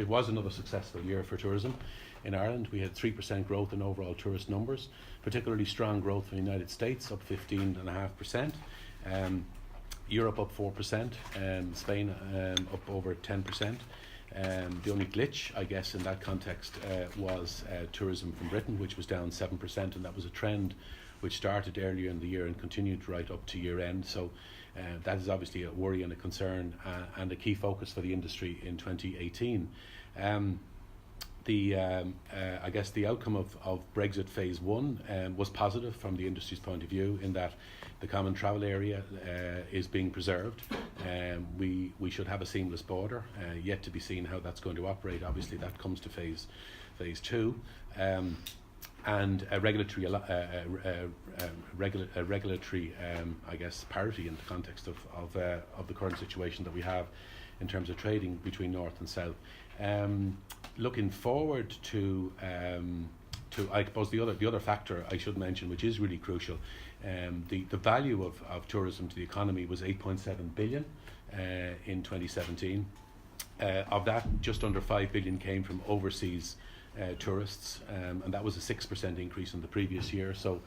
It was another successful year for tourism in Ireland. We had 3% growth in overall tourist numbers, particularly strong growth in the United States, up 15.5%. Europe up 4%, Spain up over 10%. The only glitch, I guess, in that context was tourism from Britain, which was down 7%, and that was a trend which started earlier in the year and continued right up to year end. So that is obviously a worry and a concern and a key focus for the industry in 2018. I guess the outcome of Brexit Phase 1 was positive from the industry's point of view, in that the common travel area is being preserved. We should have a seamless border, yet to be seen how that's going to operate. Obviously that comes to Phase 2. And a regulatory, I guess, parity in the context of the current situation that we have in terms of trading between North and South. Looking forward to I suppose the other factor I should mention, which is really crucial, the value of tourism to the economy was 8.7 billion in 2017. Of that, just under 5 billion came from overseas tourists, and that was a 6% increase in the previous year, so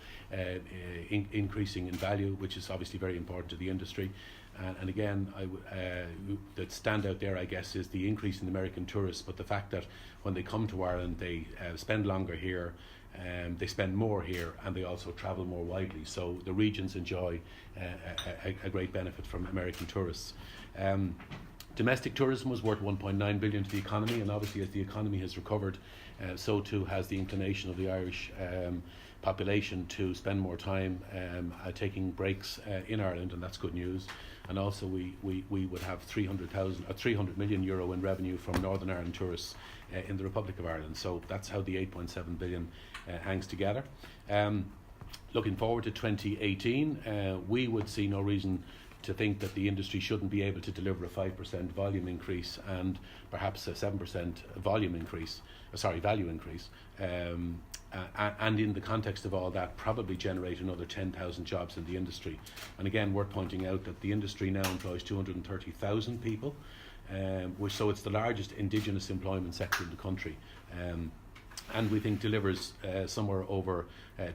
increasing in value, which is obviously very important to the industry. And again, the standout there, I guess, is the increase in American tourists, but the fact that when they come to Ireland, they spend longer here, they spend more here, and they also travel more widely. So the regions enjoy a great benefit from American tourists. Domestic tourism was worth 1.9 billion to the economy, and obviously as the economy has recovered, so too has the inclination of the Irish population to spend more time taking breaks in Ireland, and that's good news. And also we would have 300 million euro in revenue from Northern Ireland tourists in the Republic of Ireland. So that's how the 8.7 billion hangs together. Looking forward to 2018, we would see no reason to think that the industry shouldn't be able to deliver a 5% volume increase and perhaps a 7% value increase. And in the context of all that, probably generate another 10,000 jobs in the industry. And again, worth pointing out that the industry now employs 230,000 people, so it's the largest indigenous employment sector in the country. And we think delivers somewhere over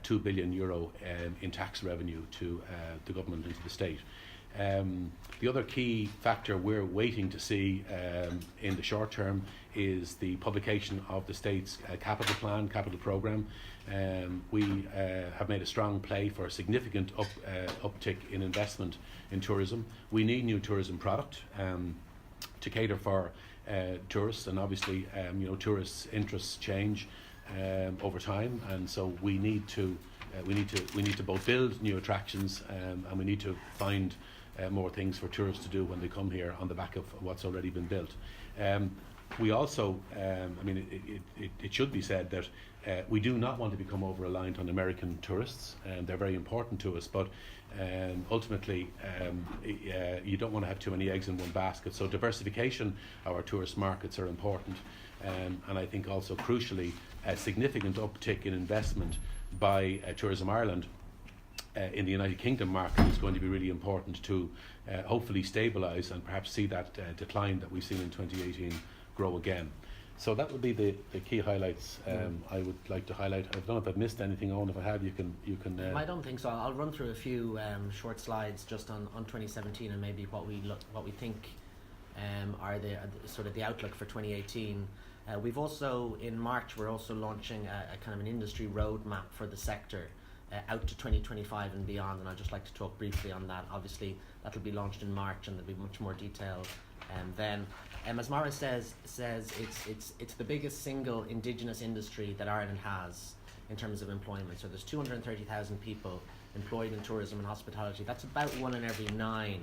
2 billion euro in tax revenue to the government and to the state. The other key factor we're waiting to see in the short term is the publication of the state's capital programme. We have made a strong play for a significant uptick in investment in tourism. We need new tourism product to cater for tourists, and obviously tourists' interests change over time, and so we need to both build new attractions and we need to find more things for tourists to do when they come here on the back of what's already been built. We also, it should be said that we do not want to become over-reliant on American tourists, and they're very important to us, but ultimately you don't want to have too many eggs in one basket. So diversification of our tourist markets are important, and I think also crucially a significant uptick in investment by Tourism Ireland in the United Kingdom market is going to be really important to hopefully stabilise and perhaps see that decline that we've seen in 2018 grow again. So that would be the key highlights I would like to highlight. I don't know if I've missed anything, Eoghan. If I have, you can. I don't think so. I'll run through a few short slides just on 2017 and maybe what we think are the sort of the outlook for 2018. We've also, in March, we're also launching a kind of an industry roadmap for the sector out to 2025 and beyond, and I'd just like to talk briefly on that. Obviously, that'll be launched in March, and there'll be much more detail then. As Maurice says it's the biggest single indigenous industry that Ireland has in terms of employment. So there's 230,000 people employed in tourism and hospitality. That's about 1 in every 9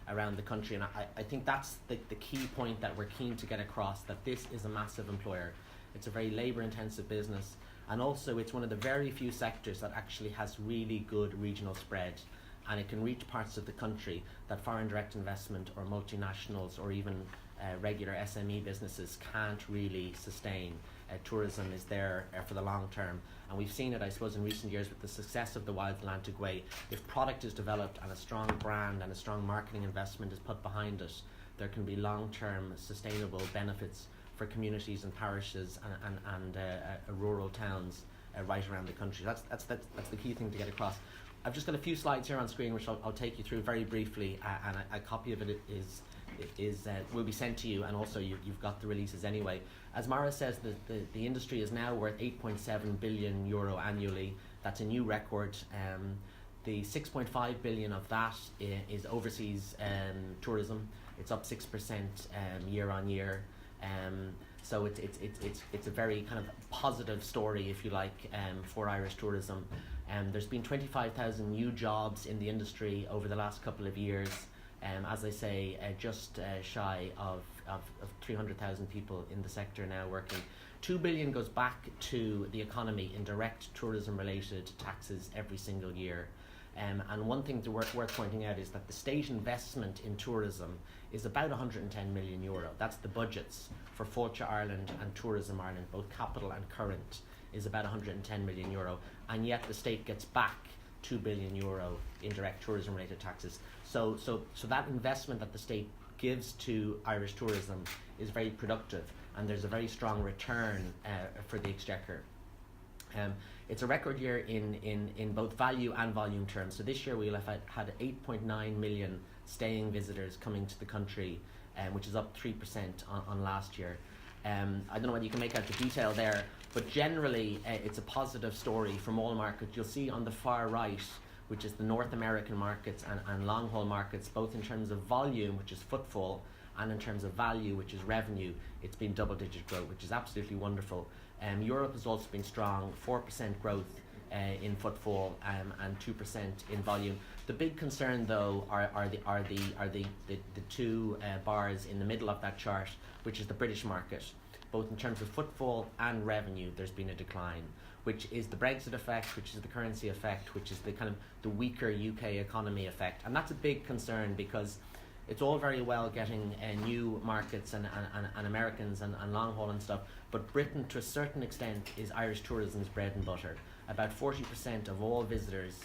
around the country, and I think that's the key point that we're keen to get across, that this is a massive employer. It's a very labour-intensive business, and also it's one of the very few sectors that actually has really good regional spread, and it can reach parts of the country that foreign direct investment or multinationals or even regular SME businesses can't really sustain. Tourism is there for the long term, and we've seen it, I suppose, in recent years with the success of the Wild Atlantic Way. If product is developed and a strong brand and a strong marketing investment is put behind it, there can be long-term sustainable benefits for communities and parishes and rural towns right around the country. That's the key thing to get across. I've just got a few slides here on screen which I'll take you through very briefly, and a copy of it will be sent to you, and also you've got the releases anyway. As Maurice says, the industry is now worth 8.7 billion euro annually. That's a new record. The 6.5 billion of that is overseas tourism. It's up 6% year on year. So it's a very kind of positive story, if you like, for Irish tourism. There's been 25,000 new jobs in the industry over the last couple of years. As I say, just shy of 300,000 people in the sector now working. 2 billion goes back to the economy in direct tourism-related taxes every single year. And one thing worth pointing out is that the state investment in tourism is about 110 million euro. That's the budgets for Fáilte Ireland and Tourism Ireland, both capital and current, is about 110 million euro. And yet the state gets back 2 billion euro in direct tourism-related taxes. So that investment that the state gives to Irish tourism is very productive, and there's a very strong return for the Exchequer. It's a record year in both value and volume terms. So this year we'll have had 8.9 million staying visitors coming to the country, which is up 3% on last year. I don't know whether you can make out the detail there, but generally it's a positive story from all markets. You'll see on the far right, which is the North American markets and long haul markets, both in terms of volume, which is footfall, and in terms of value, which is revenue. It's been double-digit growth, which is absolutely wonderful. Europe has also been strong, 4% growth in footfall and 2% in volume. The big concern, though, are the two bars in the middle of that chart, which is the British market. Both in terms of footfall and revenue, there's been a decline, which is the Brexit effect, which is the currency effect, which is the kind of the weaker UK economy effect. And that's a big concern, because it's all very well getting new markets and Americans and long haul and stuff, but Britain, to a certain extent, is Irish tourism's bread and butter. About 40% of all visitors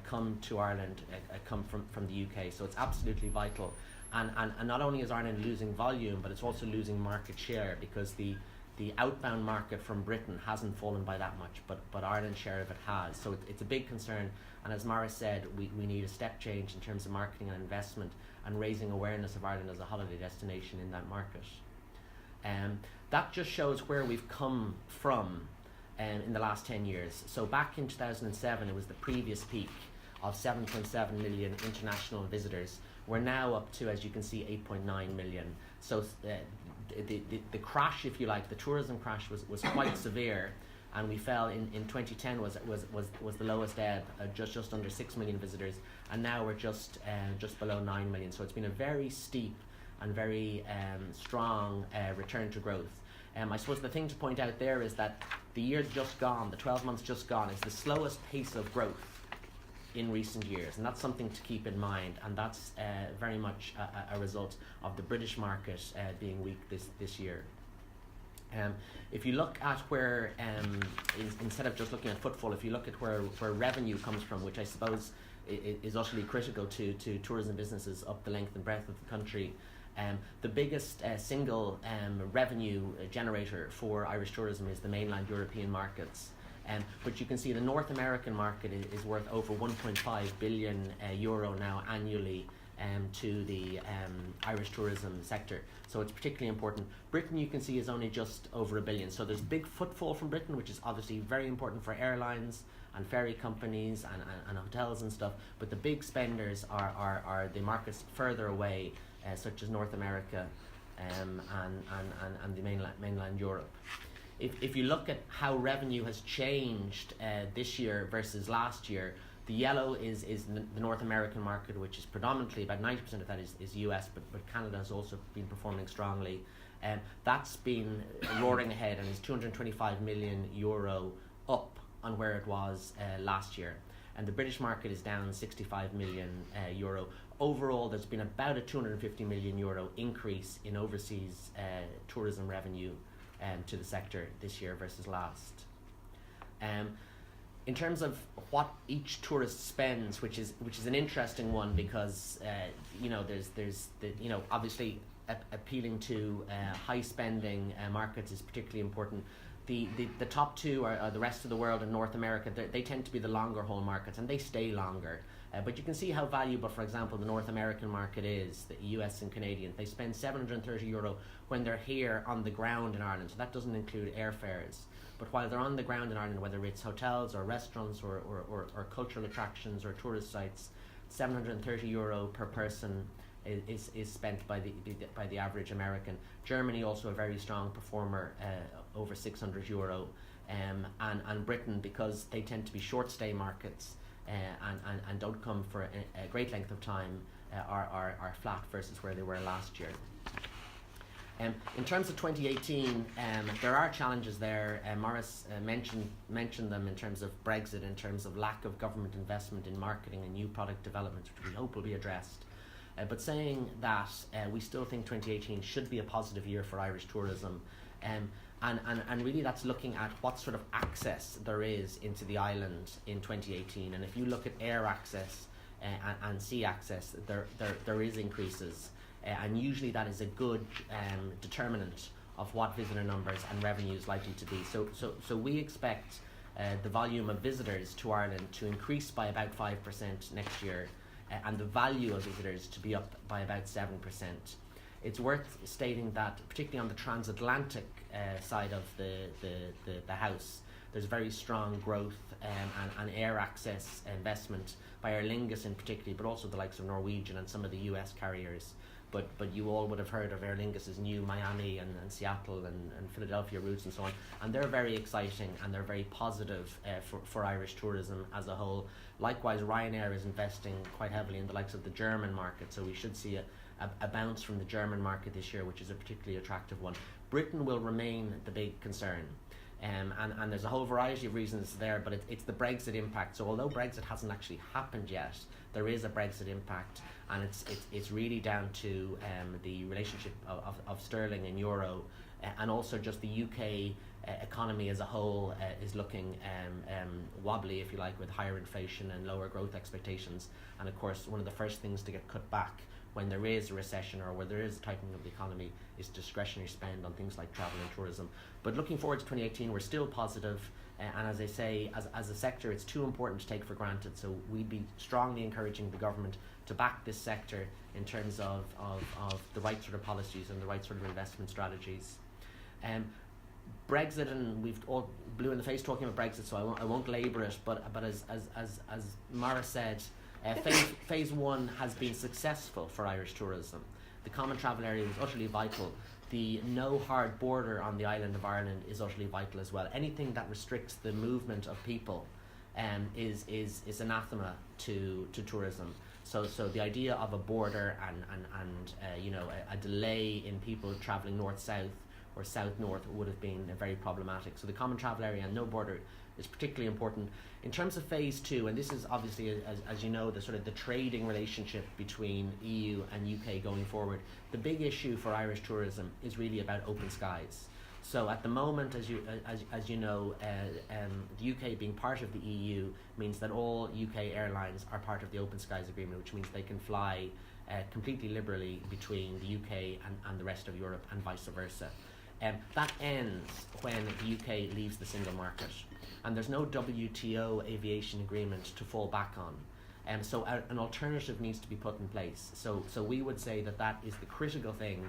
come to Ireland, come from the UK, so it's absolutely vital. And not only is Ireland losing volume, but it's also losing market share, because the outbound market from Britain hasn't fallen by that much, but Ireland's share of it has. So it's a big concern, and as Maurice said, we need a step change in terms of marketing and investment and raising awareness of Ireland as a holiday destination in that market. That just shows where we've come from in the last 10 years. So back in 2007, it was the previous peak of 7.7 million international visitors. We're now up to, as you can see, 8.9 million. So the crash, if you like, the tourism crash was quite severe, and we fell in 2010 was the lowest ebb, just under 6 million visitors, and now we're just below 9 million. So it's been a very steep and very strong return to growth. I suppose the thing to point out there is that the year just gone, the 12 months just gone, is the slowest pace of growth in recent years, and that's something to keep in mind, and that's very much a result of the British market being weak this year. If you look at where, instead of just looking at footfall, if you look at where revenue comes from, which I suppose is utterly critical to tourism businesses up the length and breadth of the country, the biggest single revenue generator for Irish tourism is the mainland European markets. But you can see the North American market is worth over 1.5 billion euro now annually to the Irish tourism sector. So it's particularly important. Britain, you can see, is only just over $1 billion. So there's big footfall from Britain, which is obviously very important for airlines and ferry companies and hotels and stuff. But the big spenders are the markets further away, such as North America and the mainland Europe. If you look at how revenue has changed this year versus last year, the yellow is the North American market, which is predominantly, about 90% of that is US, but Canada has also been performing strongly. That's been roaring ahead and is 225 million euro up on where it was last year. And the British market is down 65 million euro. Overall, there's been about a 250 million euro increase in overseas tourism revenue to the sector this year versus last. In terms of what each tourist spends, which is an interesting one, because there's obviously appealing to high spending markets is particularly important. The top two are the rest of the world and North America. They tend to be the longer haul markets, and they stay longer. But you can see how valuable, for example, the North American market is, the US and Canadian. They spend €730 when they're here on the ground in Ireland, so that doesn't include airfares. But while they're on the ground in Ireland, whether it's hotels or restaurants or cultural attractions or tourist sites, €730 per person is spent by the average American. Germany also a very strong performer, over €600, and Britain, because they tend to be short stay markets and don't come for a great length of time, are flat versus where they were last year. In terms of 2018, there are challenges there. Maurice mentioned them in terms of Brexit, in terms of lack of government investment in marketing and new product development, which we hope will be addressed. But saying that, we still think 2018 should be a positive year for Irish tourism. And really that's looking at what sort of access there is into the island in 2018. And if you look at air access and sea access, there is increases. And usually that is a good determinant of what visitor numbers and revenue is likely to be. So we expect the volume of visitors to Ireland to increase by about 5% next year, and the value of visitors to be up by about 7%. It's worth stating that, particularly on the transatlantic side of the house, there's very strong growth and air access investment by Aer Lingus in particular, but also the likes of Norwegian and some of the US carriers. But you all would have heard of Aer Lingus's new Miami and Seattle and Philadelphia routes and so on, and they're very exciting and they're very positive for Irish tourism as a whole. Likewise, Ryanair is investing quite heavily in the likes of the German market, so we should see a bounce from the German market this year, which is a particularly attractive one. Britain will remain the big concern. And there's a whole variety of reasons there, but it's the Brexit impact. So although Brexit hasn't actually happened yet, there is a Brexit impact, and it's really down to the relationship of sterling and euro, and also just the UK economy as a whole is looking wobbly, if you like, with higher inflation and lower growth expectations. And of course, one of the first things to get cut back when there is a recession or where there is a tightening of the economy is discretionary spend on things like travel and tourism. But looking forward to 2018, we're still positive, and as I say, as a sector, it's too important to take for granted. So we'd be strongly encouraging the government to back this sector in terms of the right sort of policies and the right sort of investment strategies. Brexit, and we've all blue in the face talking about Brexit, so I won't labour it. But as Maurice said, phase one has been successful for Irish tourism. The common travel area is utterly vital. The no hard border on the island of Ireland is utterly vital as well. Anything that restricts the movement of people is anathema to tourism. So the idea of a border and a delay in people travelling north-south or south-north would have been very problematic. So the common travel area and no border is particularly important. In terms of phase two, and this is obviously, as you know, the sort of the trading relationship between EU and UK going forward, the big issue for Irish tourism is really about open skies. So at the moment, as you know, the UK being part of the EU means that all UK airlines are part of the Open Skies Agreement, which means they can fly completely liberally between the UK and the rest of Europe and vice versa. That ends when the UK leaves the single market, and there's no WTO aviation agreement to fall back on. So an alternative needs to be put in place. So we would say that is the critical thing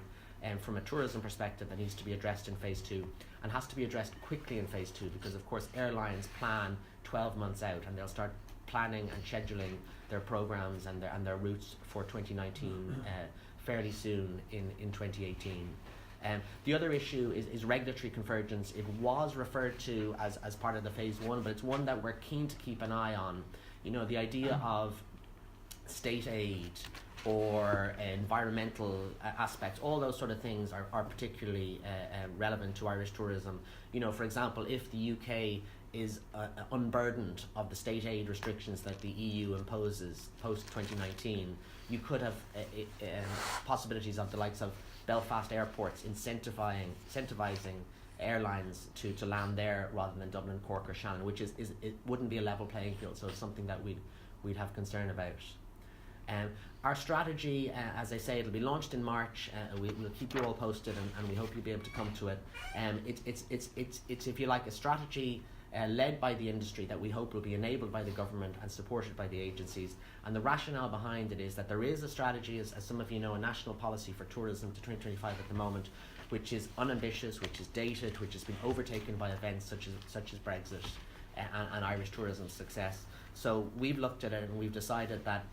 from a tourism perspective that needs to be addressed in phase two, and has to be addressed quickly in phase two, because of course airlines plan 12 months out, and they'll start planning and scheduling their programs and their routes for 2019 fairly soon in 2018. The other issue is regulatory convergence. It was referred to as part of the phase one, but it's one that we're keen to keep an eye on. You know, the idea of state aid or environmental aspects, all those sort of things are particularly relevant to Irish tourism. You know, for example, if the UK is unburdened of the state aid restrictions that the EU imposes post 2019, you could have possibilities of the likes of Belfast airports incentivizing airlines to land there rather than Dublin, Cork or Shannon, which it wouldn't be a level playing field, so it's something that we'd have concern about. Our strategy, as I say, it'll be launched in March. We'll keep you all posted, and we hope you'll be able to come to it. It's if you like, a strategy led by the industry that we hope will be enabled by the government and supported by the agencies. And the rationale behind it is that there is a strategy, as some of you know, a national policy for tourism to 2025 at the moment, which is unambitious, which is dated, which has been overtaken by events such as Brexit and Irish tourism's success. So we've looked at it and we've decided that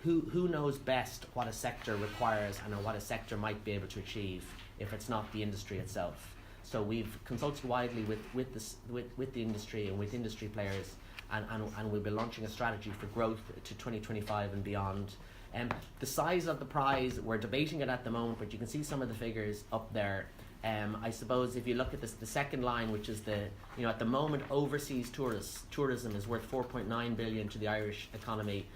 who knows best what a sector requires and what a sector might be able to achieve if it's not the industry itself. So we've consulted widely with the industry and with industry players, and we'll be launching a strategy for growth to 2025 and beyond. The size of the prize, we're debating it at the moment, but you can see some of the figures up there. I suppose if you look at the second line, which is at the moment overseas tourism is worth 4.9 billion to the Irish economy.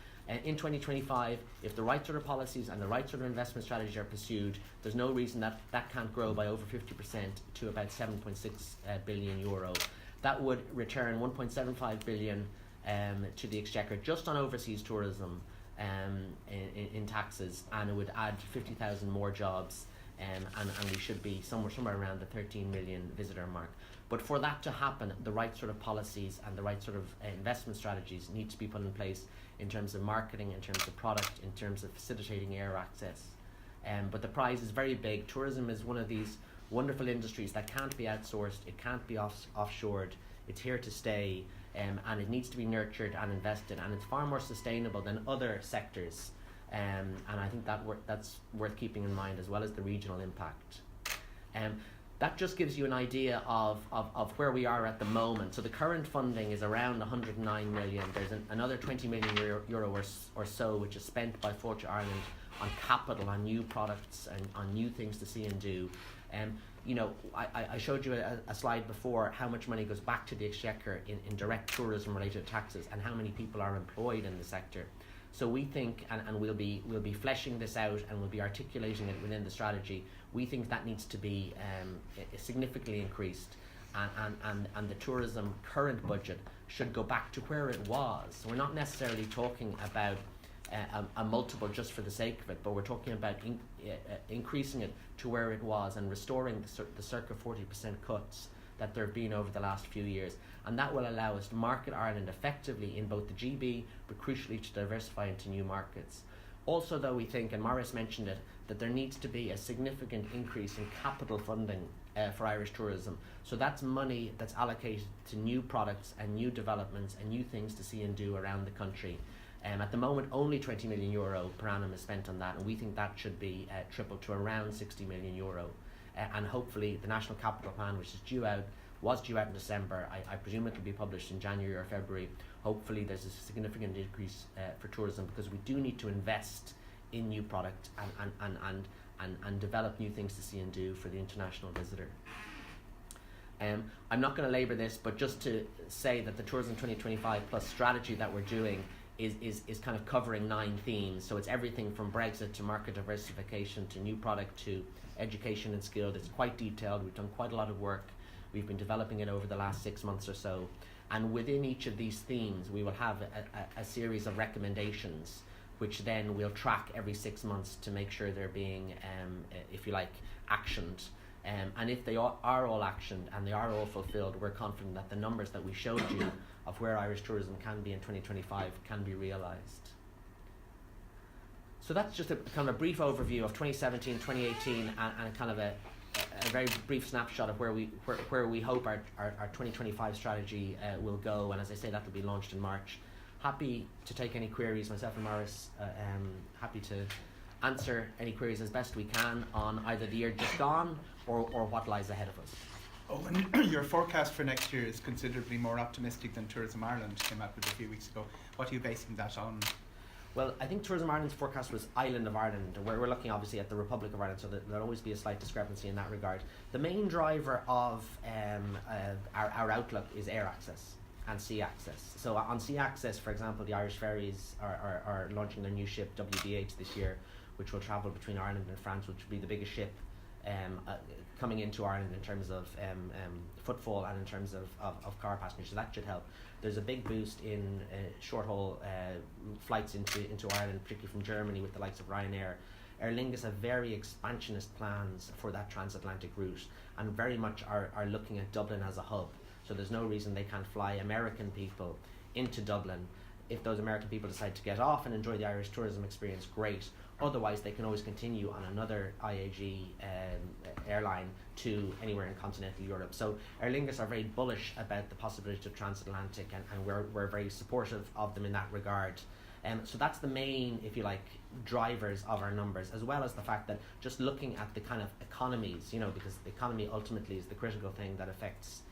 In 2025, if the right sort of policies and the right sort of investment strategies are pursued, there's no reason that can't grow by over 50% to about 7.6 billion euro. That would return 1.75 billion to the Exchequer just on overseas tourism in taxes, and it would add 50,000 more jobs, and we should be somewhere around the 13 million visitor mark. But for that to happen, the right sort of policies and the right sort of investment strategies need to be put in place in terms of marketing, in terms of product, in terms of facilitating air access. But the prize is very big. Tourism is one of these wonderful industries that can't be outsourced, it can't be offshored, it's here to stay, and it needs to be nurtured and invested, and it's far more sustainable than other sectors. And I think that's worth keeping in mind, as well as the regional impact. That just gives you an idea of where we are at the moment. So the current funding is around 109 million. There's another 20 million euro or so which is spent by Forge Ireland on capital, on new products and on new things to see and do. I showed you a slide before how much money goes back to the Exchequer in direct tourism related taxes, and how many people are employed in the sector. So we think, and we'll be fleshing this out, and we'll be articulating it within the strategy. We think that needs to be significantly increased, and the tourism current budget should go back to where it was. So we're not necessarily talking about a multiple just for the sake of it, but we're talking about increasing it to where it was and restoring the circa 40% cuts that there have been over the last few years. And that will allow us to market Ireland effectively in both the GB, but crucially to diversify into new markets. Also, though, we think, and Maurice mentioned it, that there needs to be a significant increase in capital funding for Irish tourism. So that's money that's allocated to new products and new developments and new things to see and do around the country. At the moment, only 20 million euro per annum is spent on that, and we think that should be tripled to around 60 million euro. And hopefully the National Capital Plan, which was due out in December, I presume it will be published in January or February. Hopefully there's a significant increase for tourism, because we do need to invest in new product and develop new things to see and do for the international visitor. I'm not going to labour this, but just to say that the Tourism 2025 Plus strategy that we're doing is kind of covering 9 themes. So it's everything from Brexit to market diversification to new product to education and skilled. It's quite detailed. We've done quite a lot of work. We've been developing it over the last 6 months or so. And within each of these themes, we will have a series of recommendations, which then we'll track every 6 months to make sure they're being, if you like, actioned. And if they are all actioned and they are all fulfilled, we're confident that the numbers that we showed you of where Irish tourism can be in 2025 can be realised. So that's just a kind of a brief overview of 2017, 2018, and kind of a very brief snapshot of where we hope our 2025 strategy will go. And as I say, that will be launched in March. Happy to take any queries, myself and Maurice, happy to answer any queries as best we can on either the year just gone or what lies ahead of us. Oh, and your forecast for next year is considerably more optimistic than Tourism Ireland came out with a few weeks ago. What are you basing that on? Well, I think Tourism Ireland's forecast was Island of Ireland, where we're looking obviously at the Republic of Ireland, so there'll always be a slight discrepancy in that regard. The main driver of our outlook is air access and sea access. So on sea access, for example, the Irish Ferries are launching their new ship WBH this year, which will travel between Ireland and France, which will be the biggest ship coming into Ireland in terms of footfall and in terms of car passengers. So that should help. There's a big boost in short haul flights into Ireland, particularly from Germany with the likes of Ryanair. Aer Lingus have very expansionist plans for that transatlantic route, and very much are looking at Dublin as a hub. So there's no reason they can't fly American people into Dublin. If those American people decide to get off and enjoy the Irish tourism experience, great. Otherwise, they can always continue on another IAG airline to anywhere in continental Europe. So Aer Lingus are very bullish about the possibility of transatlantic, and we're very supportive of them in that regard. So that's the main, if you like, drivers of our numbers, as well as the fact that just looking at the kind of economies, because the economy ultimately is the critical thing that affects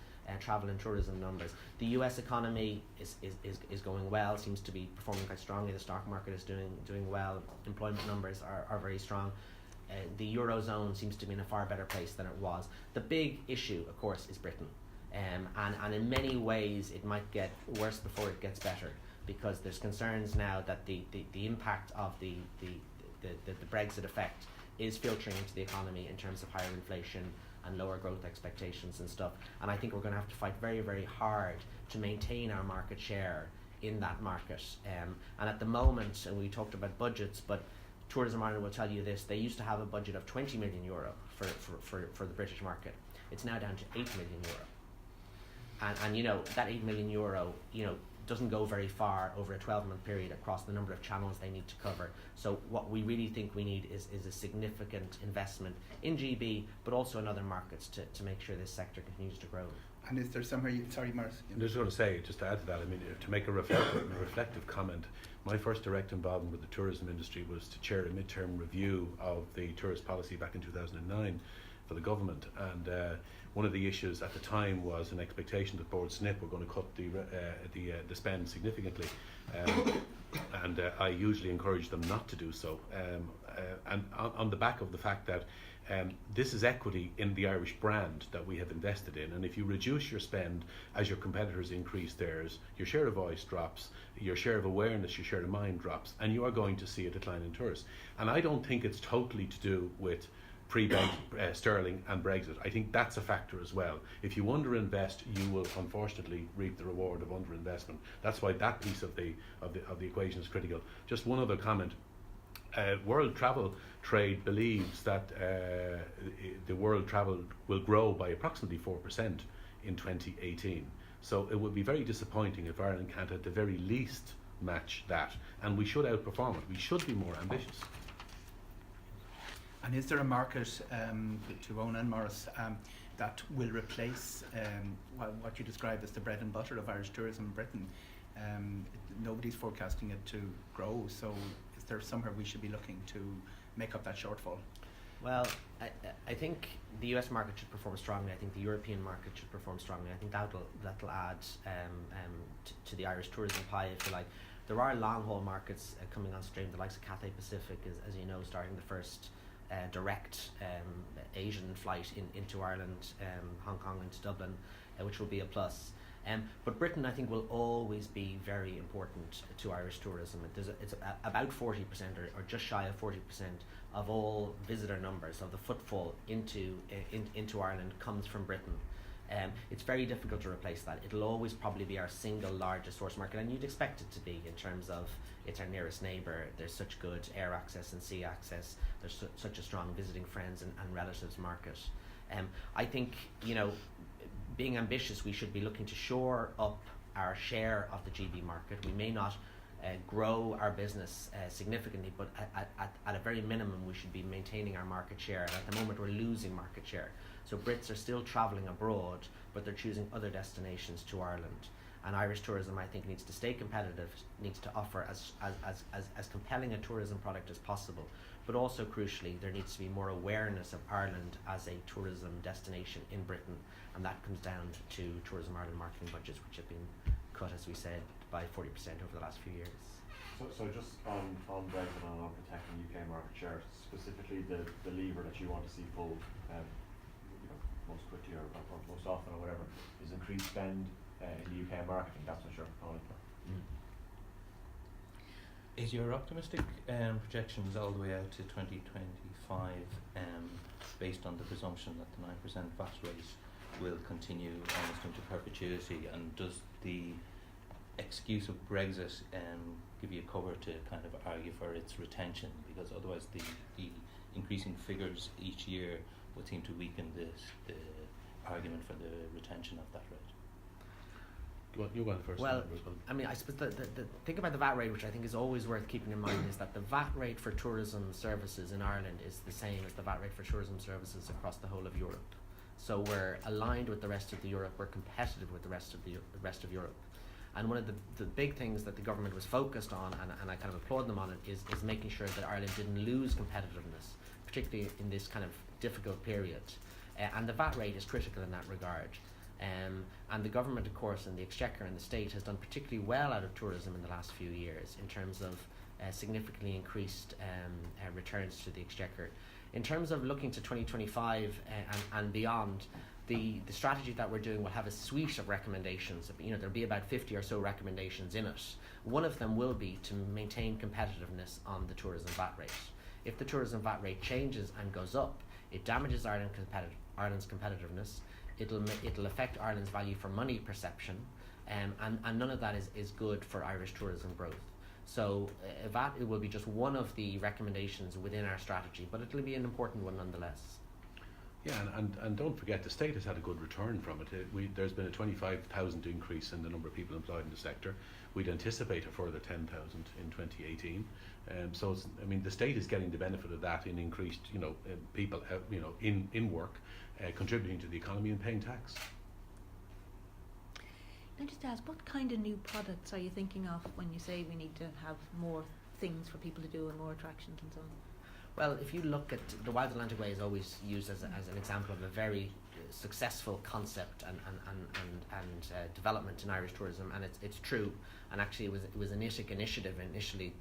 travel and tourism numbers. The US economy is going well, seems to be performing quite strongly. The stock market is doing well. Employment numbers are very strong. The Eurozone seems to be in a far better place than it was. The big issue, of course, is Britain. And in many ways it might get worse before it gets better, because there's concerns now that the impact of the Brexit effect is filtering into the economy in terms of higher inflation and lower growth expectations and stuff. And I think we're going to have to fight very, very hard to maintain our market share in that market. And at the moment, and we talked about budgets, but Tourism Ireland will tell you this, they used to have a budget of 20 million euro for the British market. It's now down to 8 million euro. And that 8 million euro, doesn't go very far over a 12-month period across the number of channels they need to cover. So what we really think we need is a significant investment in GB, but also in other markets to make sure this sector continues to grow. And is there somewhere sorry, Maurice? I'm just going to say, just to add to that, to make a reflective comment, my first direct involvement with the tourism industry was to chair a midterm review of the tourist policy back in 2009 for the government, and one of the issues at the time was an expectation that Board Snip were going to cut the spend significantly, and I usually encourage them not to do so, and on the back of the fact that this is equity in the Irish brand that we have invested in, and if you reduce your spend as your competitors increase theirs, your share of voice drops, your share of awareness, your share of mind drops, and you are going to see a decline in tourists. And I don't think it's totally to do with pre-Brexit, Sterling and Brexit. I think that's a factor as well. If you underinvest, you will unfortunately reap the reward of underinvestment. That's why that piece of the equation is critical. Just one other comment. World travel trade believes that the world travel will grow by approximately 4% in 2018. So it would be very disappointing if Ireland can't at the very least match that, and we should outperform it. We should be more ambitious. And is there a market, to Eoghan and Maurice, that will replace what you describe as the bread and butter of Irish tourism in Britain? Nobody's forecasting it to grow, so is there somewhere we should be looking to make up that shortfall? Well, I think the US market should perform strongly. I think the European market should perform strongly. I think that'll add to the Irish tourism pie, if you like. There are long-haul markets coming on stream, the likes of Cathay Pacific, as you know, starting the first direct Asian flight into Ireland, Hong Kong into Dublin, which will be a plus. But Britain, I think, will always be very important to Irish tourism. It's about 40% or just shy of 40% of all visitor numbers, of the footfall into Ireland comes from Britain. It's very difficult to replace that. It'll always probably be our single largest source market, and you'd expect it to be in terms of it's our nearest neighbour. There's such good air access and sea access. There's such a strong visiting friends and relatives market. I think, being ambitious, we should be looking to shore up our share of the GB market. We may not grow our business significantly, but at a very minimum we should be maintaining our market share. And at the moment we're losing market share. So Brits are still travelling abroad, but they're choosing other destinations to Ireland. And Irish tourism, I think, needs to stay competitive, needs to offer as compelling a tourism product as possible. But also, crucially, there needs to be more awareness of Ireland as a tourism destination in Britain. And that comes down to Tourism Ireland marketing budgets, which have been cut, as we said, by 40% over the last few years. So just on Brexit and on protecting UK market share, specifically the lever that you want to see pulled most quickly or most often or whatever, is increased spend in the UK marketing. That's what you're calling for. Is your optimistic projections all the way out to 2025 based on the presumption that the 9% VAT rate will continue almost into perpetuity? And does the excuse of Brexit give you cover to kind of argue for its retention? Because otherwise the increasing figures each year would seem to weaken the argument for the retention of that rate. You go on first. Well, I mean, I suppose the thing about the VAT rate, which I think is always worth keeping in mind, is that the VAT rate for tourism services in Ireland is the same as the VAT rate for tourism services across the whole of Europe. So we're aligned with the rest of Europe. We're competitive with the rest of Europe. And one of the big things that the government was focused on, and I kind of applaud them on it, is making sure that Ireland didn't lose competitiveness, particularly in this kind of difficult period. And the VAT rate is critical in that regard. And the government, of course, and the Exchequer and the state has done particularly well out of tourism in the last few years in terms of significantly increased returns to the Exchequer. In terms of looking to 2025 and beyond, the strategy that we're doing will have a suite of recommendations. There'll be about 50 or so recommendations in it. One of them will be to maintain competitiveness on the tourism VAT rate. If the tourism VAT rate changes and goes up, it damages Ireland's competitiveness. It'll affect Ireland's value for money perception, and none of that is good for Irish tourism growth. So VAT will be just one of the recommendations within our strategy, but it'll be an important one nonetheless. Yeah, and don't forget, the state has had a good return from it. There's been a 25,000 increase in the number of people employed in the sector. We'd anticipate a further 10,000 in 2018. So the state is getting the benefit of that in increased, people, in work, contributing to the economy and paying tax. Can I just ask, what kind of new products are you thinking of when you say we need to have more things for people to do and more attractions and so on? Well, if you look at the Wild Atlantic Way, is always used as an example of a very successful concept and development in Irish tourism, and it's true. And actually, it was an ITIC initiative initially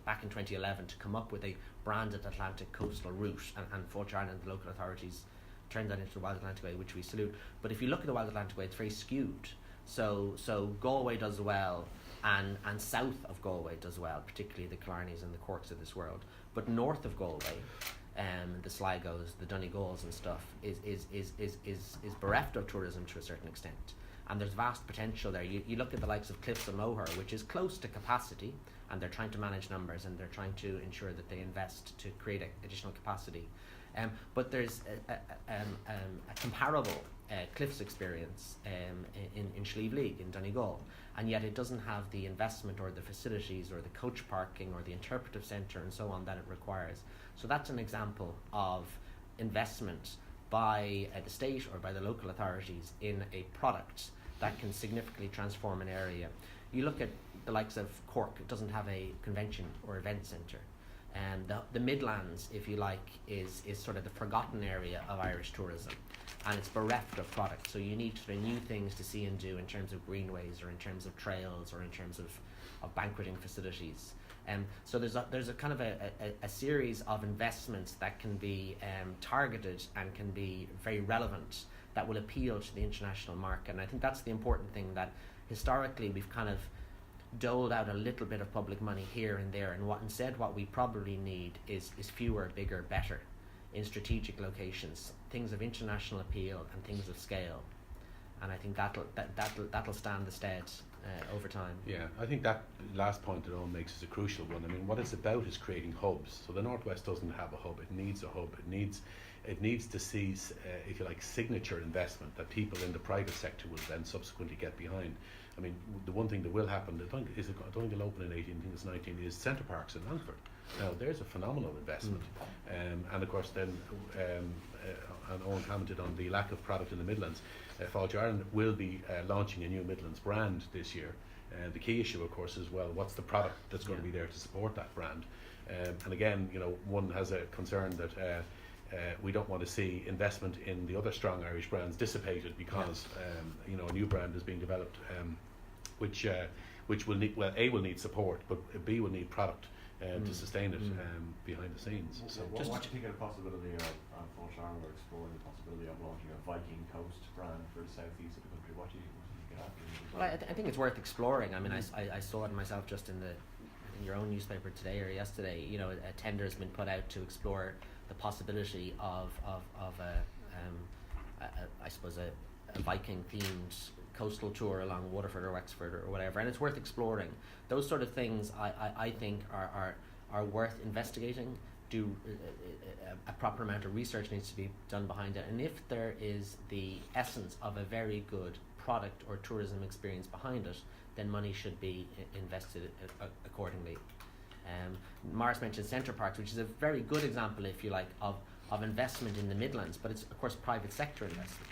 back in 2011 to come up with a branded Atlantic coastal route, and Walsh and the local authorities turned that into the Wild Atlantic Way, which we salute. But if you look at the Wild Atlantic Way, it's very skewed. So Galway does well, and south of Galway does well, particularly the Killarneys and the Corks of this world. But north of Galway, the Sligos, the Donegals and stuff is bereft of tourism to a certain extent. And there's vast potential there. You look at the likes of Cliffs and Moher, which is close to capacity, and they're trying to manage numbers, and they're trying to ensure that they invest to create additional capacity. But there's a comparable Cliffs experience in Slieve League in Donegal, and yet it doesn't have the investment or the facilities or the coach parking or the interpretive centre and so on that it requires. So that's an example of investment by the state or by the local authorities in a product that can significantly transform an area. You look at the likes of Cork, it doesn't have a convention or event centre. And the Midlands, if you like, is sort of the forgotten area of Irish tourism, and it's bereft of product. So you need sort of new things to see and do in terms of greenways or in terms of trails or in terms of banqueting facilities. So there's a kind of a series of investments that can be targeted and can be very relevant that will appeal to the international market. And I think that's the important thing, that historically we've kind of doled out a little bit of public money here and there, and what we probably need is fewer, bigger, better in strategic locations, things of international appeal and things of scale. And I think that'll stand the stead over time. Yeah, I think that last point that Eoghan makes is a crucial one. I mean, what it's about is creating hubs. So the Northwest doesn't have a hub; it needs a hub. It needs to see, if you like, signature investment that people in the private sector will then subsequently get behind. I mean, the one thing that will happen, I don't think it'll open in 18, I think it's 19, is Centre Parks in Longford. Now, there's a phenomenal investment. And of course then, and Eoghan commented on the lack of product in the Midlands. Walsh Ireland will be launching a new Midlands brand this year. The key issue, of course, is, well, what's the product that's going to be there to support that brand? And again, one has a concern that we don't want to see investment in the other strong Irish brands dissipated because a new brand is being developed, which will need, well, A, will need support, but B, will need product to sustain it behind the scenes. So what do you think of the possibility of Walsh Ireland are exploring the possibility of launching a Viking Coast brand for the southeast of the country? What do you get after? Well, I think it's worth exploring. I mean, I saw it myself just in the in your own newspaper today or yesterday, you know, a tender has been put out to explore the possibility of I suppose a Viking themed coastal tour along Waterford or Wexford or whatever, and it's worth exploring. Those sort of things I think are worth investigating. A proper amount of research needs to be done behind it, and if there is the essence of a very good product or tourism experience behind it, then money should be invested accordingly. Maurice mentioned Centre Parks, which is a very good example, if you like, of investment in the Midlands, but it's of course private sector investment.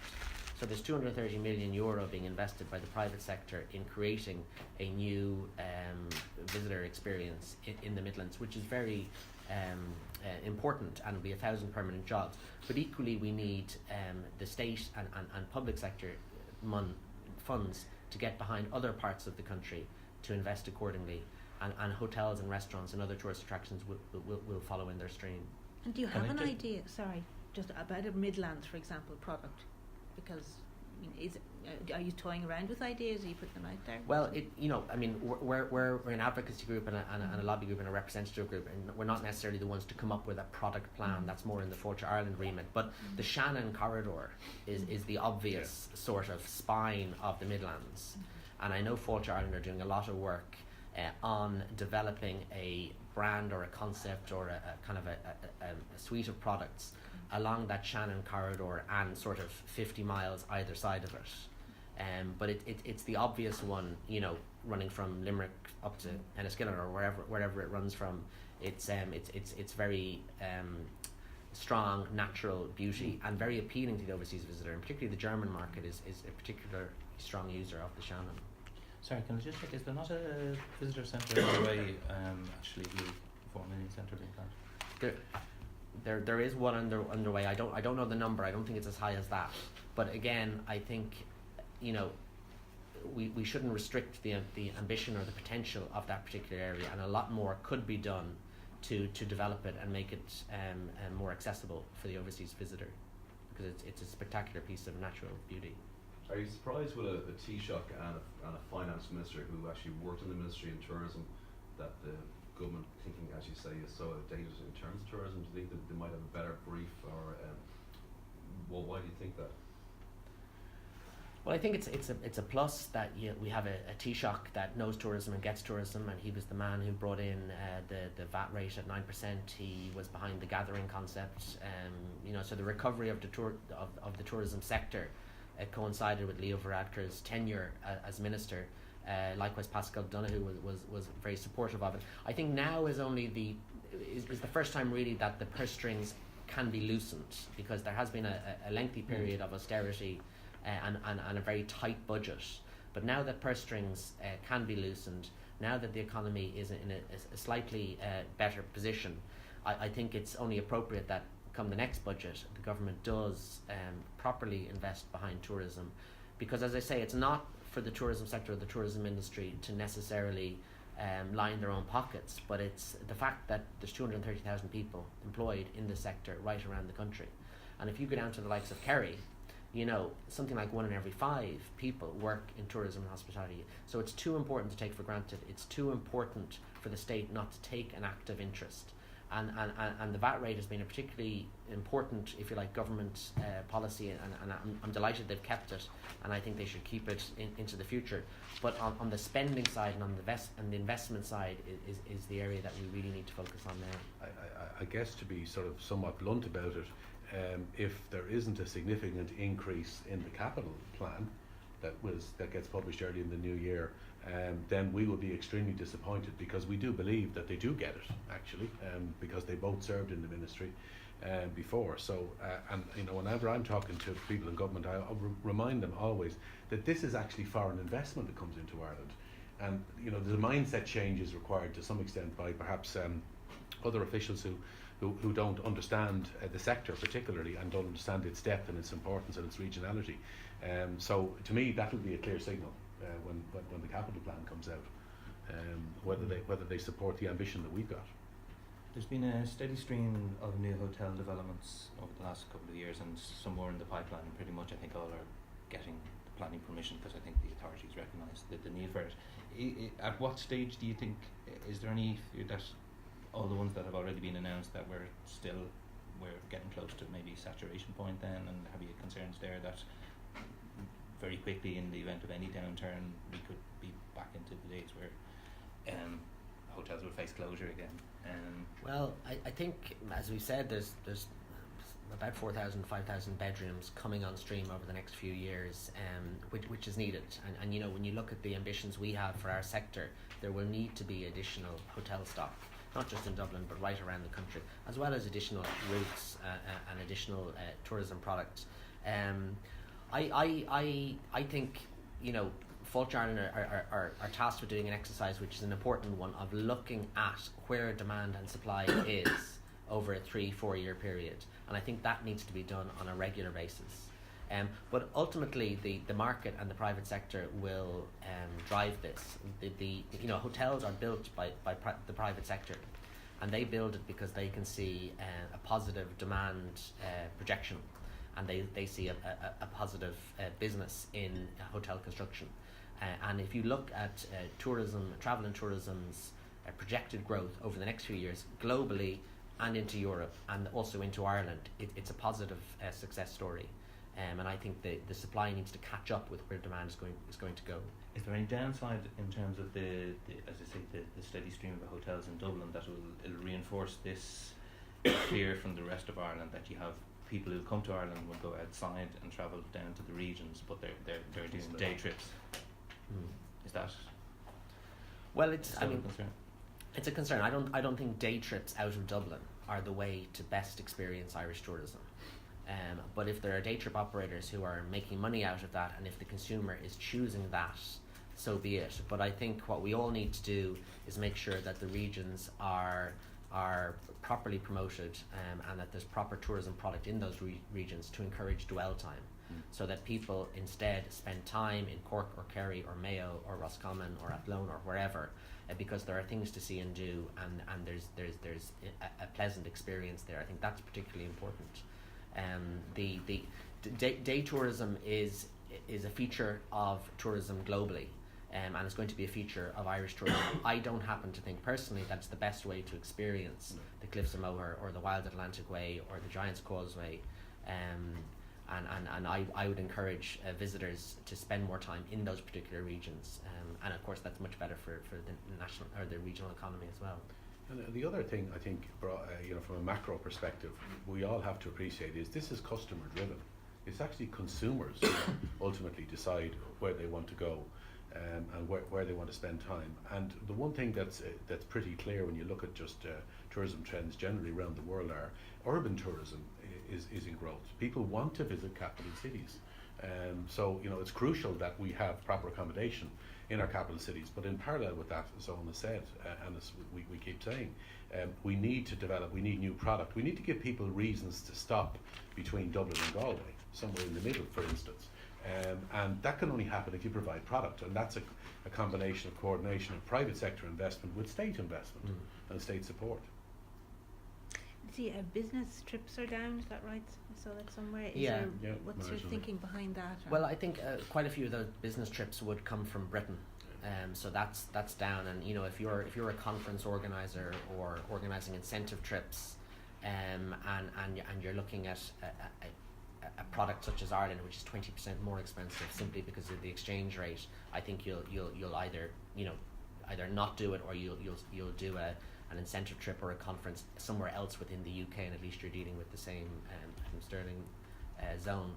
So there's €230 million being invested by the private sector in creating a new visitor experience in the Midlands, which is very important, and will be 1,000 permanent jobs. But equally, we need the state and public sector funds to get behind other parts of the country to invest accordingly, and hotels and restaurants and other tourist attractions will follow in their stream. And do you have an idea, just about a Midlands, for example, product? Because are you toying around with ideas? Are you putting them out there? Well, we're an advocacy group and a lobby group and a representative group, and we're not necessarily the ones to come up with a product plan. That's more in the Fáilte Ireland remit. But the Shannon corridor is the obvious sort of spine of the Midlands, and I know Fáilte Ireland are doing a lot of work on developing a brand or a concept or a kind of a suite of products along that Shannon corridor and sort of 50 miles either side of it. But it's the obvious one, you know, running from Limerick up to Enniskillen or wherever it runs from. It's very strong natural beauty and very appealing to the overseas visitor, and particularly the German market is a particular strong user of the Shannon. Sorry, can I just check, is there not a visitor centre underway, actually, the 4 million centre being planned? There is one underway. I don't know the number. I don't think it's as high as that. But again, I think, you know, we shouldn't restrict the ambition or the potential of that particular area, and a lot more could be done to develop it and make it more accessible for the overseas visitor, because it's a spectacular piece of natural beauty. Are you surprised with a Taoiseach and a finance minister who actually worked in the Ministry of Tourism that the government thinking, as you say, is so outdated in terms of tourism? Do you think that they might have a better brief, or well, why do you think that? Well, I think it's a plus that we have a Taoiseach that knows tourism and gets tourism, and he was the man who brought in the VAT rate at 9%. He was behind the gathering concept, you know. So the recovery of the tourism sector coincided with Leo Varadkar's tenure as minister. Likewise, Pascal Donoghue was very supportive of it. I think now is the first time really that the purse strings can be loosened, because there has been a lengthy period of austerity and a very tight budget. But now that purse strings can be loosened, now that the economy is in a slightly better position, I think it's only appropriate that come the next budget, the government does properly invest behind tourism, because, as I say, it's not for the tourism sector or the tourism industry to necessarily line their own pockets, but it's the fact that there's 230,000 people employed in the sector right around the country. And if you go down to the likes of Corry, you know, something like 1 in every 5 people work in tourism and hospitality. So it's too important to take for granted. It's too important for the state not to take an active interest. And the VAT rate has been a particularly important, if you like, government policy, and I'm delighted they've kept it, and I think they should keep it into the future. But on the spending side and on the investment side is the area that we really need to focus on now. I guess, to be sort of somewhat blunt about it, if there isn't a significant increase in the capital plan that gets published early in the new year, then we will be extremely disappointed, because we do believe that they do get it, actually, because they both served in the ministry before. So, and you know, whenever I'm talking to people in government, I'll remind them always that this is actually foreign investment that comes into Ireland, and you know, the mindset change is required to some extent by perhaps other officials who don't understand the sector particularly, and don't understand its depth and its importance and its regionality. So to me, that will be a clear signal when the capital plan comes out, whether they support the ambition that we've got. There's been a steady stream of new hotel developments over the last couple of years, and some more in the pipeline, and pretty much I think all are getting the planning permission Commission, because I think the authorities recognise the need for it. At what stage do you think, is there any fear that all the ones that have already been announced that we're getting close to maybe saturation point then, and have you concerns there that very quickly in the event of any downturn we could be back into the days where hotels will face closure again? Well, I think, as we said, there's about 4,000, 5,000 bedrooms coming on stream over the next few years, which is needed. And you know, when you look at the ambitions we have for our sector, there will need to be additional hotel stock, not just in Dublin but right around the country, as well as additional routes and additional tourism products. I think, you know, Fáilte Ireland are tasked with doing an exercise which is an important one, of looking at where demand and supply is over a 3-4 year period, and I think that needs to be done on a regular basis. But ultimately, the market and the private sector will drive this. You know, hotels are built by the private sector, and they build it because they can see a positive demand projection, and they see a positive business in hotel construction. And if you look at tourism, travel and tourism's projected growth over the next few years globally and into Europe and also into Ireland, it's a positive success story. And I think the supply needs to catch up with where demand is going to go. Is there any downside in terms of the as I say, the steady stream of hotels in Dublin that it'll reinforce this fear from the rest of Ireland, that you have people who come to Ireland will go outside and travel down to the regions, but they're doing day trips? Is that? Well, it's still a concern? It's a concern. I don't think day trips out of Dublin are the way to best experience Irish tourism. But if there are day trip operators who are making money out of that, and if the consumer is choosing that, so be it. But I think what we all need to do is make sure that the regions are properly promoted, and that there's proper tourism product in those regions to encourage dwell time, so that people instead spend time in Cork or Kerry or Mayo or Roscommon or Athlone or wherever, because there are things to see and do, and there's a pleasant experience there. I think that's particularly important. The day tourism is a feature of tourism globally, and it's going to be a feature of Irish tourism. I don't happen to think personally that's the best way to experience the Cliffs of Moher or the Wild Atlantic Way or the Giant's Causeway, and I would encourage visitors to spend more time in those particular regions, and of course that's much better for the national or the regional economy as well. And the other thing, I think, you know, from a macro perspective, we all have to appreciate is this is customer driven. It's actually consumers who ultimately decide where they want to go, and where they want to spend time. And the one thing that's pretty clear when you look at just tourism trends generally around the world are urban tourism is in growth. People want to visit capital cities. So, you know, it's crucial that we have proper accommodation in our capital cities, but in parallel with that, as Eoghan has said, and as we keep saying, we need to develop, we need new product, we need to give people reasons to stop between Dublin and Galway, somewhere in the middle, for instance, and that can only happen if you provide product, and that's a combination of coordination of private sector investment with state investment and state support. See, business trips are down, is that right? I saw that somewhere. Yeah. What's your thinking behind that? Well, I think quite a few of those business trips would come from Britain, so that's down. And you know, if you're a conference organizer or organising incentive trips, and you're looking at a product such as Ireland, which is 20% more expensive simply because of the exchange rate, I think you'll either not do it, or you'll do an incentive trip or a conference somewhere else within the UK, and at least you're dealing with the same sterling zone.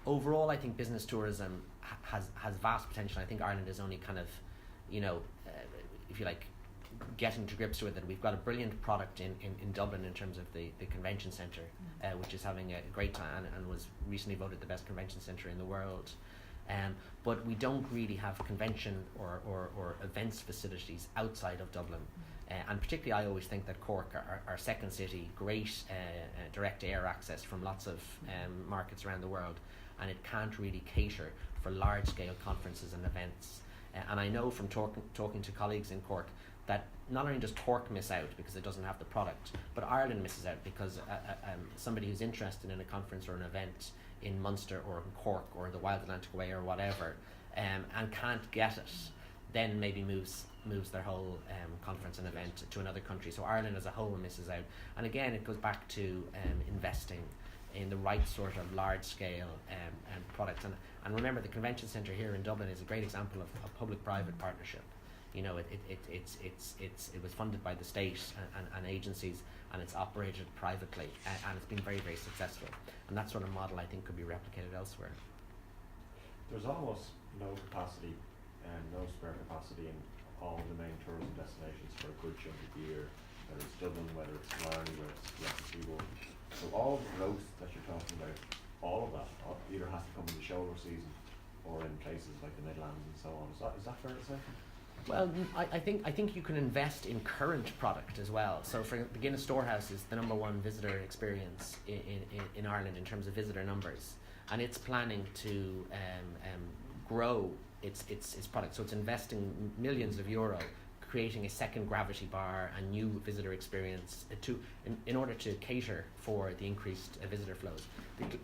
Overall, I think business tourism has vast potential. I think Ireland is only kind of, if you like, getting to grips with it. We've got a brilliant product in Dublin in terms of the convention centre, which is having a great time and was recently voted the best convention centre in the world. But we don't really have convention or events facilities outside of Dublin. And particularly I always think that Cork, our second city, great direct air access from lots of markets around the world, and it can't really cater for large scale conferences and events. And I know from talking to colleagues in Cork that not only does Cork miss out because it doesn't have the product, but Ireland misses out because somebody who's interested in a conference or an event in Munster or in Cork or the Wild Atlantic Way or whatever, and can't get it, then maybe moves their whole conference and event to another country. So Ireland as a whole misses out. And again, it goes back to investing in the right sort of large scale products. And remember, the convention centre here in Dublin is a great example of public-private partnership. You know, it was funded by the state and agencies, and it's operated privately, and it's been very, very successful. And that sort of model, I think, could be replicated elsewhere. There's almost no capacity and no spare capacity in all the main tourism destinations for a good chunk of the year, whether it's Dublin, whether it's Killarney, whether it's the Seaboard. So all the growth that you're talking about, all of that either has to come in the shoulder season or in places like the Midlands and so on. Is that fair to say? Well, I think you can invest in current product as well. So for the Guinness Storehouse is the #1 visitor experience in Ireland in terms of visitor numbers, and it's planning to grow its product. So it's investing millions of euro, creating a second gravity bar and new visitor experience in order to cater for the increased visitor flows.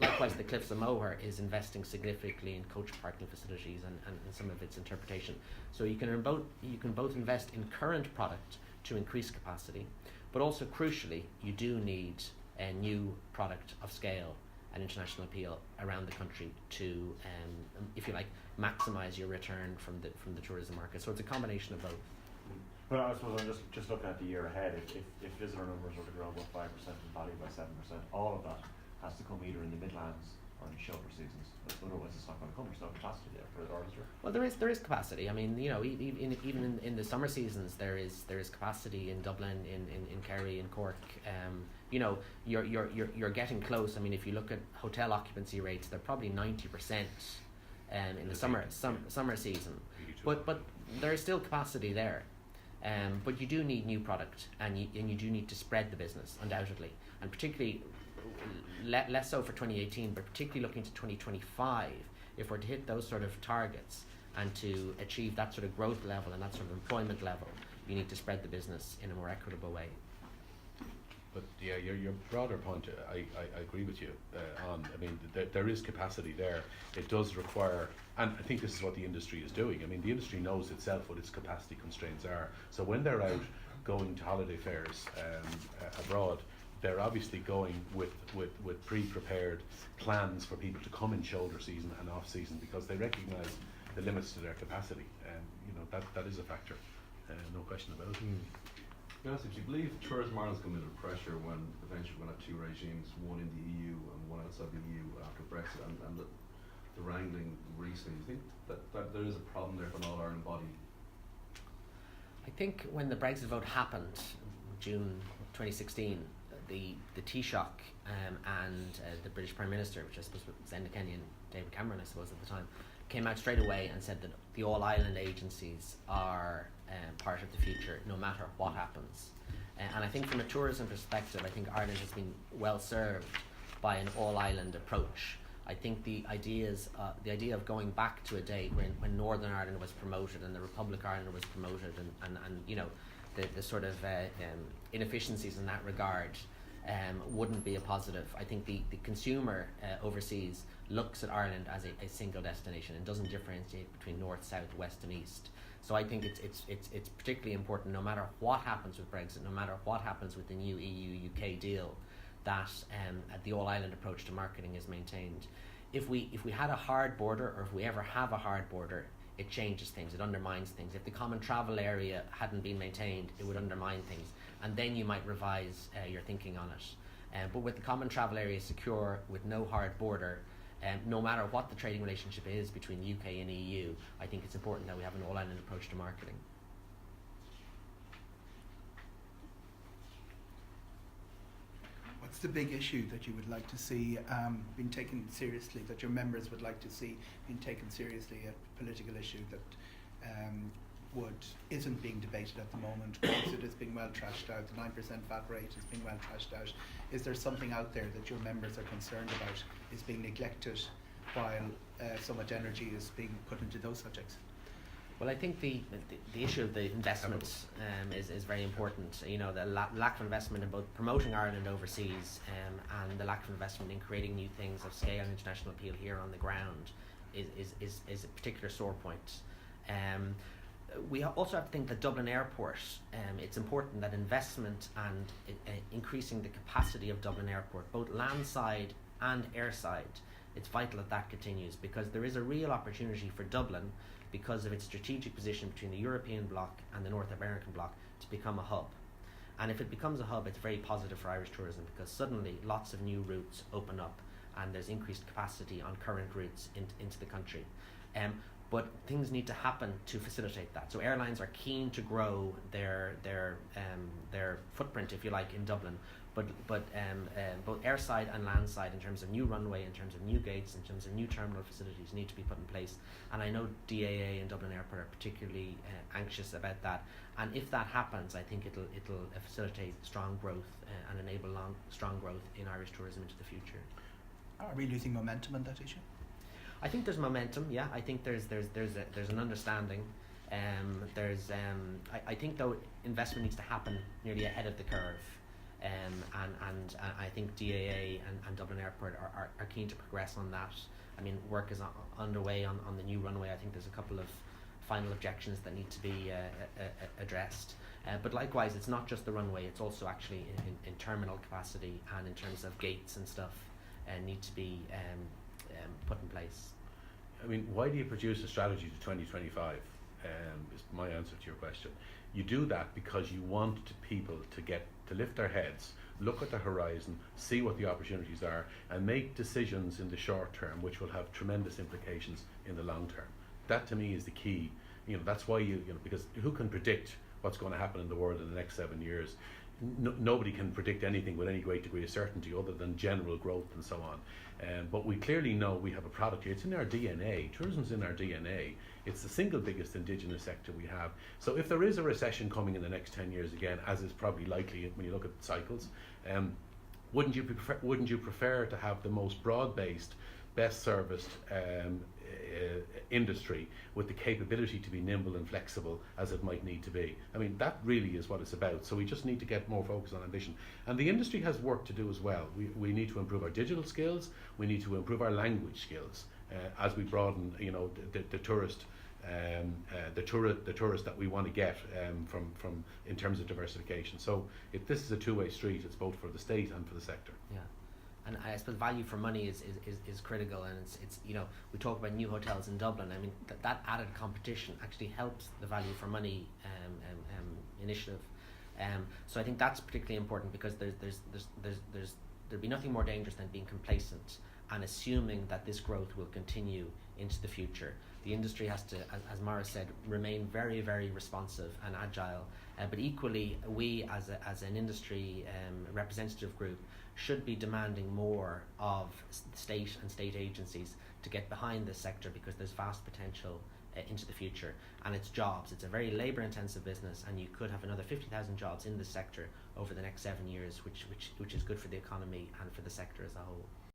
Likewise, the Cliffs of Moher is investing significantly in coach parking facilities and some of its interpretation. So you can both invest in current product to increase capacity, but also crucially, you do need a new product of scale and international appeal around the country to, if you like, maximise your return from the tourism market. So it's a combination of both. Well, I suppose I'm just looking at the year ahead. If visitor numbers were to grow by 5% and value by 7%, all of that has to come either in the Midlands or in the shoulder seasons. Otherwise, it's not going to come. There's no capacity there for the orchestra. Well, there is capacity. I mean, you know, even in the summer seasons, there is capacity in Dublin, in Kerry, in Cork. You know, you're getting close. I mean, if you look at hotel occupancy rates, they're probably 90% in the summer season. But there is still capacity there. But you do need new product, and you do need to spread the business, undoubtedly, and particularly less so for 2018, but particularly looking to 2025, if we're to hit those sort of targets and to achieve that sort of growth level and that sort of employment level, you need to spread the business in a more equitable way. But yeah, your broader point, I agree with you on. I mean, there is capacity there. It does require, and I think this is what the industry is doing. I mean, the industry knows itself what its capacity constraints are. So when they're out going to holiday fairs abroad, they're obviously going with pre-prepared plans for people to come in shoulder season and off season, because they recognise the limits to their capacity. And you know, that is a factor, no question about it. To be honest, do you believe tourism Ireland's come under pressure when eventually we're going to have two regimes, one in the EU and one outside the EU after Brexit, and the wrangling recently? Do you think that there is a problem there for an all-Ireland body? I think when the Brexit vote happened, June 2016, the Taoiseach and the British Prime Minister, which I suppose was Enda Kenny and David Cameron, I suppose at the time, came out straight away and said that the all-island agencies are part of the future, no matter what happens. And I think from a tourism perspective, I think Ireland has been well served by an all-island approach. I think the idea of going back to a day when Northern Ireland was promoted and the Republic of Ireland was promoted, and you know, the sort of inefficiencies in that regard wouldn't be a positive. I think the consumer overseas looks at Ireland as a single destination and doesn't differentiate between north, south, west and east. So I think it's particularly important, no matter what happens with Brexit, no matter what happens with the new EU-UK deal, that the all-island approach to marketing is maintained. If we had a hard border, or if we ever have a hard border, it changes things, it undermines things. If the common travel area hadn't been maintained, it would undermine things, and then you might revise your thinking on it. But with the common travel area secure, with no hard border, no matter what the trading relationship is between UK and EU, I think it's important that we have an all-island approach to marketing. What's the big issue that you would like to see being taken seriously, that your members would like to see being taken seriously, a political issue that isn't being debated at the moment? Brexit is being well trashed out, the 9% VAT rate is being well trashed out. Is there something out there that your members are concerned about is being neglected while so much energy is being put into those subjects? Well, I think the issue of the investment is very important. You know, the lack of investment in both promoting Ireland overseas and the lack of investment in creating new things of scale and international appeal here on the ground is a particular sore point. We also have to think that Dublin Airport, it's important that investment and increasing the capacity of Dublin Airport, both landside and airside, it's vital that that continues, because there is a real opportunity for Dublin, because of its strategic position between the European bloc and the North American bloc, to become a hub. And if it becomes a hub, it's very positive for Irish tourism, because suddenly lots of new routes open up and there's increased capacity on current routes into the country. But things need to happen to facilitate that. So airlines are keen to grow their footprint, if you like, in Dublin. But both airside and landside, in terms of new runway, in terms of new gates, in terms of new terminal facilities, need to be put in place. And I know DAA and Dublin Airport are particularly anxious about that. And if that happens, I think it'll facilitate strong growth and enable strong growth in Irish tourism into the future. Are we losing momentum on that issue? I think there's momentum. Yeah, I think there's an understanding. I think though investment needs to happen nearly ahead of the curve. And I think DAA and Dublin Airport are keen to progress on that. I mean, work is underway on the new runway. I think there's a couple of final objections that need to be addressed. But likewise, it's not just the runway, it's also actually in terminal capacity and in terms of gates and stuff need to be put in place. I mean, why do you produce a strategy to 2025? Is my answer to your question. You do that because you want people to lift their heads, look at the horizon, see what the opportunities are, and make decisions in the short term which will have tremendous implications in the long term. That to me is the key. You know, that's why because who can predict what's going to happen in the world in the next 7 years? Nobody can predict anything with any great degree of certainty other than general growth and so on. But we clearly know we have a product here. It's in our DNA. Tourism's in our DNA. It's the single biggest indigenous sector we have. So if there is a recession coming in the next 10 years again, as is probably likely when you look at cycles, wouldn't you prefer to have the most broad-based, best serviced industry with the capability to be nimble and flexible as it might need to be? I mean, that really is what it's about. So we just need to get more focus on ambition. And the industry has work to do as well. We need to improve our digital skills. We need to improve our language skills as we broaden, the tourist that we want to get from in terms of diversification. So this is a two-way street. It's both for the state and for the sector. Yeah. And I suppose value for money is critical, and it's we talk about new hotels in Dublin. I mean that added competition actually helps the value for money initiative. So I think that's particularly important, because there'd be nothing more dangerous than being complacent and assuming that this growth will continue into the future. The industry has to, as Maurice said, remain very, very responsive and agile. But equally, we as an industry representative group should be demanding more of state and state agencies to get behind this sector, because there's vast potential into the future, and it's jobs. It's a very labour-intensive business, and you could have another 50,000 jobs in this sector over the next 7 years, which is good for the economy and for the sector as a whole.